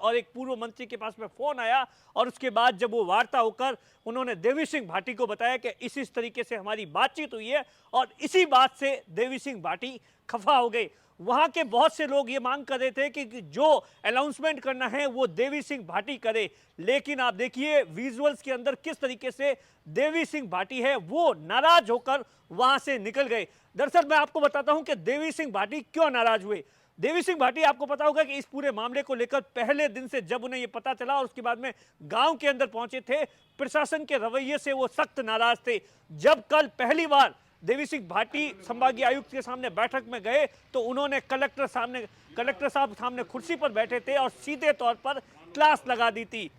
और एक पूर्व मंत्री के पास में फोन आया और उसके बाद जब वो वार्ता होकर उन्होंने देवी सिंह भाटी को बताया कि इस तरीके से हमारी बातचीत हुई है और इसी बात से देवी सिंह भाटी खफा हो गए। वहां के बहुत से लोग ये मांग कर रहे थे कि जो अनाउंसमेंट करना है वो देवी सिंह भाटी करे, लेकिन आप देखिए विजुअल्स के अंदर किस तरीके से देवी सिंह भाटी है वो नाराज होकर वहां से निकल गए। दरअसल मैं आपको बताता हूं कि देवी सिंह भाटी क्यों नाराज हुए। देवी सिंह भाटी, आपको पता होगा कि इस पूरे मामले को लेकर पहले दिन से जब उन्हें यह पता चला और उसके बाद में गांव के अंदर पहुंचे थे, प्रशासन के रवैये से वो सख्त नाराज थे। जब कल पहली बार देवी सिंह भाटी संभागीय आयुक्त के सामने बैठक में गए तो उन्होंने कलेक्टर साहब सामने कुर्सी पर बैठे थे और सीधे तौर पर क्लास लगा दी थी।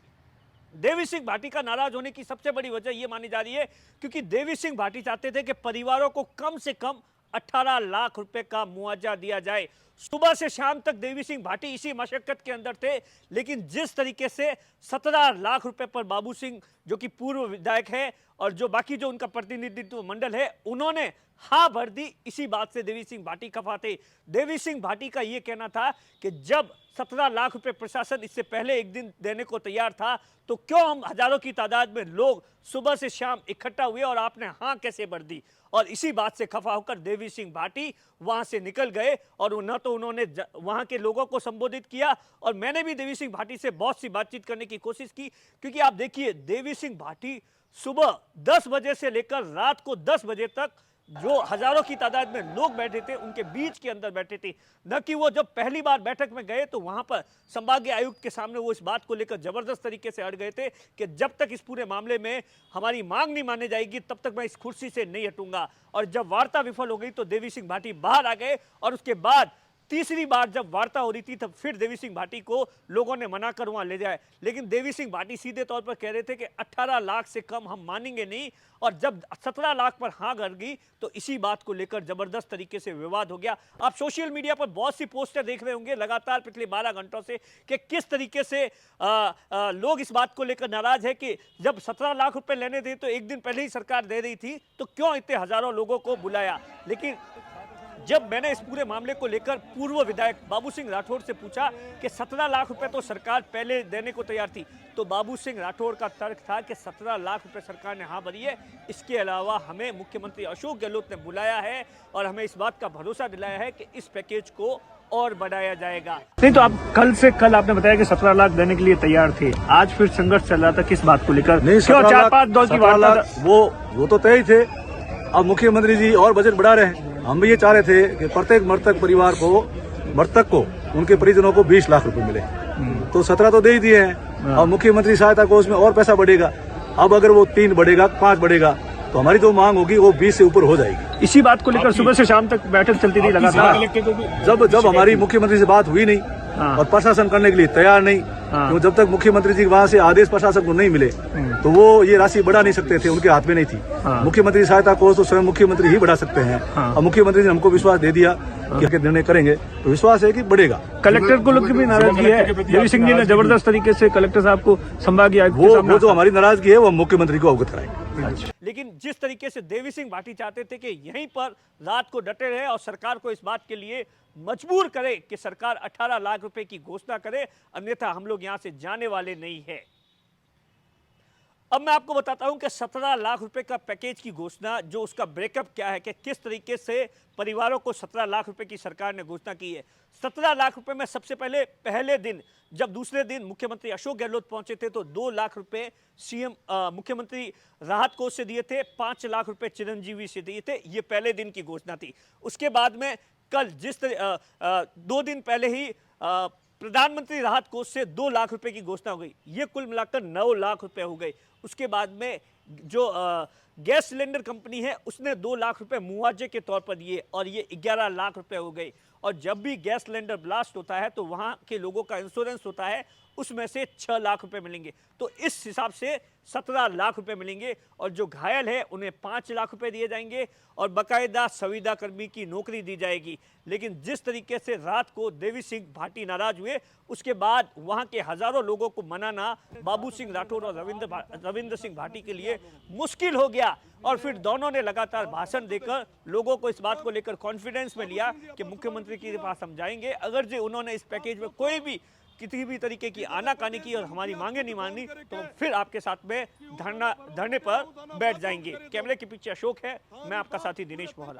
देवी सिंह भाटी का नाराज होने की सबसे बड़ी वजह यह मानी जा रही है क्योंकि देवी सिंह भाटी चाहते थे कि परिवारों को कम से कम 18 लाख रुपए का मुआवजा दिया जाए। सुबह से शाम तक देवी सिंह भाटी इसी मशक्कत के अंदर थे, लेकिन जिस तरीके से 17 लाख रुपए पर बाबू सिंह जो कि पूर्व विधायक है और जो बाकी जो उनका प्रतिनिधित्व मंडल है उन्होंने हाँ भर दी, इसी बात से देवी सिंह भाटी खफा थे। देवी सिंह भाटी का यह कहना था कि जब 17 लाख रुपए प्रशासन इससे पहले एक दिन देने को तैयार था तो क्यों हम हजारों की तादाद में लोग सुबह से शाम इकट्ठा हुए और आपने हाँ कैसे भर दी। और इसी बात से खफा होकर देवी सिंह भाटी वहां से निकल गए और न तो उन्होंने वहां के लोगों को संबोधित किया और मैंने भी देवी सिंह भाटी से बहुत सी बातचीत करने की कोशिश की, क्योंकि आप देखिए देवी सिंह भाटी सुबह 10 बजे से लेकर रात को 10 बजे तक जो हजारों की तादाद में लोग बैठे थे उनके बीच के अंदर बैठे थे। न कि वो जब पहली बार बैठक में गए तो वहां पर संभागीय आयुक्त के सामने वो इस बात को लेकर जबरदस्त तरीके से अड़ गए थे कि जब तक इस पूरे मामले में हमारी मांग नहीं मानी जाएगी तब तक मैं इस कुर्सी से नहीं हटूंगा। और जब वार्ता विफल हो गई तो देवी सिंह भाटी बाहर आ गए और उसके बाद तीसरी बार जब वार्ता हो रही थी तब फिर देवी सिंह भाटी को लोगों ने मना कर वहां ले जाए, लेकिन देवी सिंह भाटी सीधे तौर पर कह रहे थे कि 18 लाख से कम हम मानेंगे नहीं। और जब 17 लाख पर हाँ कर गई तो इसी बात को लेकर जबरदस्त तरीके से विवाद हो गया। आप सोशल मीडिया पर बहुत सी पोस्टर देख रहे होंगे लगातार पिछले 12 घंटों से कि किस तरीके से लोग इस बात को लेकर नाराज है कि जब 17 लाख रुपए लेने थे तो एक दिन पहले ही सरकार दे रही थी तो क्यों इतने हजारों लोगों को बुलाया। लेकिन जब मैंने इस पूरे मामले को लेकर पूर्व विधायक बाबू सिंह राठौर से पूछा कि 17 लाख रुपए तो सरकार पहले देने को तैयार थी, तो बाबू सिंह राठौर का तर्क था कि 17 लाख रुपए सरकार ने हाँ भरी है, इसके अलावा हमें मुख्यमंत्री अशोक गहलोत ने बुलाया है और हमें इस बात का भरोसा दिलाया है कि इस पैकेज को और बढ़ाया जाएगा। नहीं तो आप कल आपने बताया कि 17 लाख देने के लिए तैयार थे, आज फिर संघर्ष चल रहा था, किस बात को लेकर? नहीं, 4-5 दौर की वार्ता वो तो तय ही थे। अब मुख्यमंत्री जी और बजट बढ़ा रहे हैं। हम भी ये चाह रहे थे कि प्रत्येक मृतक को उनके परिजनों को 20 लाख रुपए मिले, तो 17 तो दे ही दिए हैं। अब मुख्यमंत्री सहायता कोष में और पैसा बढ़ेगा। अब अगर वो 3 बढ़ेगा 5 बढ़ेगा तो हमारी जो मांग होगी वो 20 से ऊपर हो जाएगी। इसी बात को लेकर सुबह से शाम तक बैठक चलती थी लगातार। जब हमारी मुख्यमंत्री से बात हुई नहीं और प्रशासन करने के लिए तैयार नहीं, तो जब तक मुख्यमंत्री जी वहाँ से आदेश प्रशासन को नहीं मिले तो वो ये राशि बढ़ा नहीं सकते थे, उनके हाथ में नहीं थी। मुख्यमंत्री सहायता कोष तो स्वयं मुख्यमंत्री ही बढ़ा सकते हैं। और मुख्यमंत्री ने हमको विश्वास दे दिया कि निर्णय करेंगे, तो विश्वास है कि बढ़ेगा। कलेक्टर को लोग भी नाराजगी है, देवी सिंह जी ने जबरदस्त तरीके से कलेक्टर साहब को संभागीय आयुक्त वो जो हमारी नाराजगी है वो मुख्यमंत्री को अवगत कराएंगे। लेकिन जिस तरीके से देवी सिंह भाटी चाहते थे कि यहीं पर रात को डटे रहे और सरकार को इस बात के लिए मजबूर करे कि सरकार 18 लाख रुपए की घोषणा करे, अन्यथा हम लोग यहां से जाने वाले नहीं है। अब मैं आपको बताता हूं कि 17 लाख रुपए का पैकेज की घोषणा, जो उसका ब्रेकअप क्या है, कि किस तरीके से परिवारों को 17 लाख रुपए की सरकार ने घोषणा की है। 17 लाख रुपए में सबसे पहले दिन जब दूसरे दिन मुख्यमंत्री अशोक गहलोत पहुंचे थे तो 2 लाख रुपए सीएम मुख्यमंत्री राहत कोष से दिए थे, 5 लाख रुपए चिरंजीवी से दिए थे। ये पहले दिन की घोषणा थी। उसके बाद में कल 2 दिन पहले ही प्रधानमंत्री राहत कोष से 2 लाख रुपए की घोषणा हो गई। ये कुल मिलाकर 9 लाख रुपए हो गए। उसके बाद में जो गैस सिलेंडर कंपनी है उसने 2 लाख रुपए मुआवजे के तौर पर दिए और ये 11 लाख रुपए हो गए। और जब भी गैस सिलेंडर ब्लास्ट होता है तो वहां के लोगों का इंश्योरेंस होता है, उसमें से 6 लाख रुपए मिलेंगे, तो इस हिसाब से 17 लाख रुपए मिलेंगे। और जो घायल है उन्हें 5 लाख रुपए दिए जाएंगे और बाकायदा संविदा कर्मी की नौकरी दी जाएगी। लेकिन जिस तरीके से रात को देवी सिंह भाटी नाराज हुए, उसके बाद वहां के हजारों लोगों को मनाना बाबू सिंह राठौर और रविंद्र सिंह भाटी के लिए मुश्किल हो गया। और फिर दोनों ने लगातार भाषण देकर लोगों को इस बात को लेकर कॉन्फिडेंस में लिया कि मुख्यमंत्री के पास हम जाएंगे, अगर जो उन्होंने इस पैकेज में कोई भी किसी भी तरीके की आनाकानी की और हमारी मांगे नहीं मानी तो हम फिर आपके साथ में धरने पर बैठ जाएंगे। कैमरे के पीछे अशोक है, मैं आपका साथी दिनेश मोहरा।